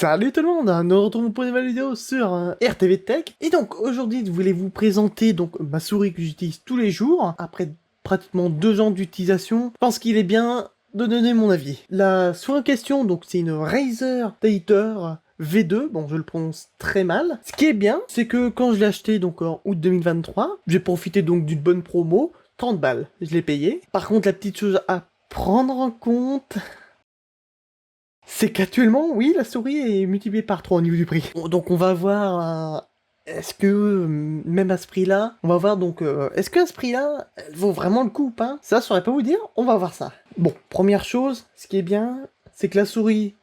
Salut tout le monde, nous nous retrouvons pour une nouvelle vidéo sur RTV Tech. Et donc aujourd'hui, je voulais vous présenter donc ma souris que j'utilise tous les jours. Après pratiquement 2 ans d'utilisation, je pense qu'il est bien de donner mon avis. La souris en question, donc c'est une Razer Tater V2, bon je le prononce très mal. Ce qui est bien, c'est que quand je l'ai acheté donc en août 2023, j'ai profité donc d'une bonne promo, 30 balles, je l'ai payé. Par contre la petite chose à prendre en compte, c'est qu'actuellement, oui, la souris est multipliée par 3 au niveau du prix. Bon, donc on va voir, est-ce que, même à ce prix-là, on va voir donc, est-ce qu'à ce prix-là, elle vaut vraiment le coup ou pas? Ça, je saurais pas vous dire, on va voir ça. Bon, première chose, ce qui est bien, c'est que la souris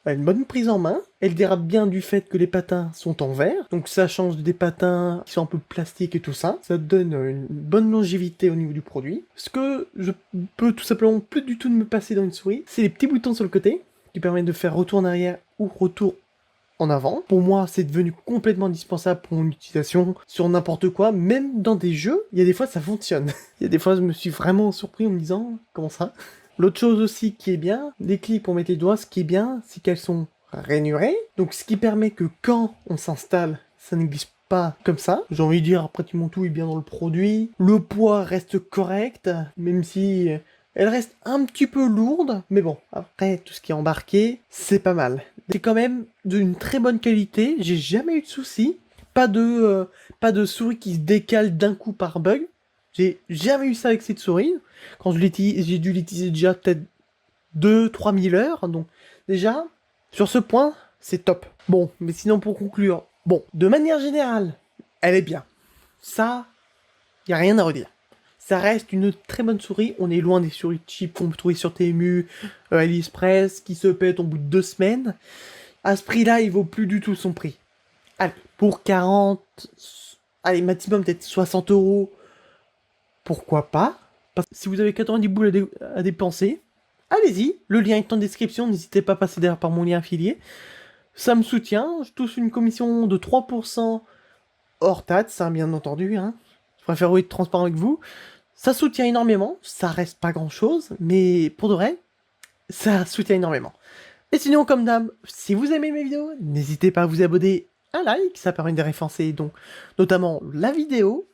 a une bonne prise en main. Elle dérape bien du fait que les patins sont en verre, donc ça change des patins qui sont un peu plastiques et tout ça. Ça donne une bonne longévité au niveau du produit. Ce que je peux tout simplement plus du tout me passer dans une souris, c'est les petits boutons sur le côté, qui permettent de faire retour en arrière ou retour en avant. Pour moi, c'est devenu complètement indispensable pour mon utilisation sur n'importe quoi, même dans des jeux, il y a des fois ça fonctionne. Il y a des fois je me suis vraiment surpris en me disant, comment ça? L'autre chose aussi qui est bien, les clips pour mettre les doigts, ce qui est bien, c'est qu'elles sont rainurées, donc ce qui permet que quand on s'installe, ça ne glisse pas comme ça. J'ai envie de dire, pratiquement tout est bien dans le produit. Le poids reste correct, même si elle reste un petit peu lourde, mais bon, après, tout ce qui est embarqué, c'est pas mal. C'est quand même d'une très bonne qualité, j'ai jamais eu de soucis. Pas de souris qui se décale d'un coup par bug. J'ai jamais eu ça avec cette souris. Quand je l'utilise, j'ai dû l'utiliser déjà peut-être 2-3 000 heures, donc déjà, sur ce point, c'est top. Bon, mais sinon pour conclure, bon, de manière générale, elle est bien. Ça, y a rien à redire. Ça reste une très bonne souris, on est loin des souris cheap qu'on peut trouver sur Temu, AliExpress, qui se pètent au bout de 2 semaines. À ce prix-là, il vaut plus du tout son prix. Allez, pour 40, allez, maximum peut-être 60 euros, pourquoi pas? Parce que si vous avez 90 boules à dépenser, allez-y, le lien est en description, n'hésitez pas à passer derrière par mon lien affilié. Ça me soutient, je touche une commission de 3% hors taxe, hein, bien entendu, hein. Je préfère être transparent avec vous. Ça soutient énormément, ça reste pas grand chose, mais pour de vrai, ça soutient énormément. Et sinon, comme d'hab, si vous aimez mes vidéos, n'hésitez pas à vous abonner, un like, ça permet de référencer donc notamment la vidéo,